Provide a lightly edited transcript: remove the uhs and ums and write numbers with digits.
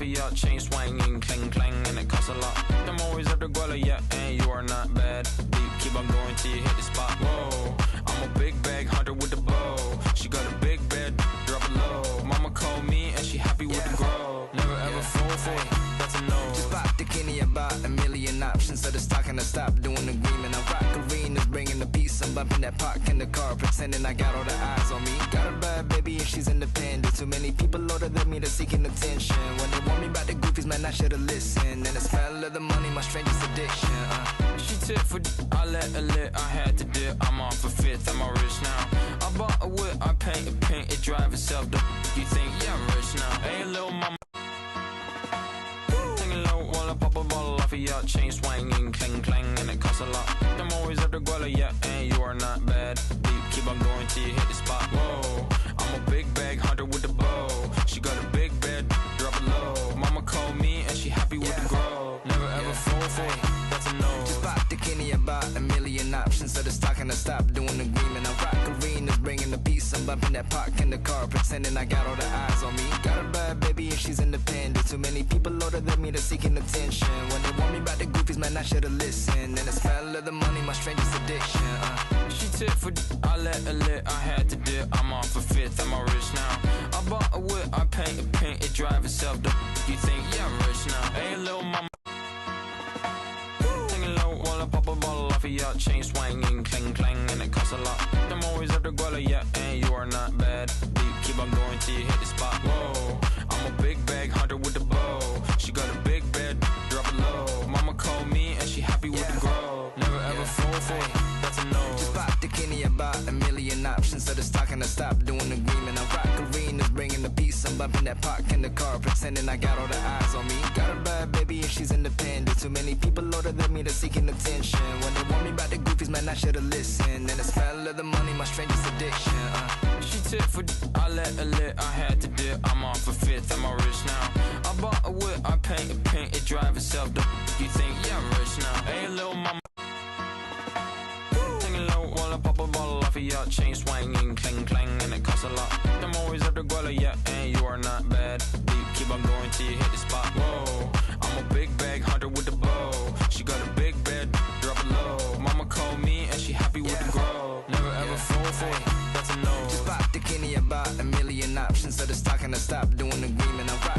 of your chain swinging, clang clang, and it costs a lot. I'm always at the guala, yeah, and you are not bad. Deep, keep on going till you hit the spot. Whoa, I'm a big bag hunter with the bow. She got a big bed, drop it low. Mama called me and she happy with the grow. Never ever fall for it, that's a no. Just pop the Kenny about a million options. So the stock and I stop doing the agreement. I rock arenas, bringing the peace. I'm bumping that park in the car, pretending I got all the eyes on me. Got a bad baby and she's independent. Too many people older than me, they're seeking attention. When they want me about the goofies, man, I should've listened. And the smell of the money, my strangest addiction. She tip for I let her lit, I had to dip. I'm on for fifth, I'm all rich now. I bought a whip, I paint a paint, it drive itself. You think, yeah, I'm rich now. Hey, little mama. Singing low while I pop a bottle off of your chain swinging, clang clang, and it costs a lot. I'm always at the guala, yeah, and you are not bad. Deep, keep on going till you hit the spot. Whoa, I'm a big bag hunter with the bow. She got a big bed, drop it low. Mama called me and she happy with the grow. Never ever fall for it, that's a no. Just pop the Kenny about a million options. So the stock and I stop doing the agreement. I rock arenas, bringing the peace. I'm bumping that park in the car, pretending I got all the eyes on me. Got a bad baby and she's independent. Too many people older than me, they're seeking attention. When they want me about the goofies, man, I should've listened. And the smell of the money, my strangest addiction. She tip for I let her lit, I had to dip. I'm on for fifth, I'm all rich now. I bought a whip, I paint a paint, it drive itself. You think, yeah, I'm rich now. Hey, little mama. Singing low while I pop a bottle off of your chain swinging, clang clang, and it costs a lot. I'm always at the guala, yeah, and you are not bad. Deep, keep on going till you hit the spot. Whoa, I'm a big bag hunter with the bow. She got a big bed, drop it low. Mama called me and she happy with the grow. Never ever fall for it, that's a no. Just pop the Kenny about a million options. So the stock and I stop doing the agreement. I rock arenas, bringing the peace. I'm bumping that park in the car, pretending I got all the eyes on me. Got a bad baby and she's independent. Too many people older than me, they're seeking attention. When they want me about the goofies, man, I should've listened. And the smell of the money, my strangest addiction. She tip for I let her lit, I had to dip. I'm on for fifth, I'm all rich now. I bought a whip, I paint a paint, it drive itself. You think, yeah, I'm rich now. Hey, little mama. Singing low while I pop a bottle off of your chain swinging, clang clang, and it costs a lot. I'm always at the guala, yeah, and you are not bad. Deep, keep on going till you hit the spot. Whoa, I'm a big bag hunter with the bow. She got a big bed, drop it low. Mama called me and she happy with the grow. Never ever fall for it, that's a no. Just pop the Kenny about a million options. So the stock and I stop doing the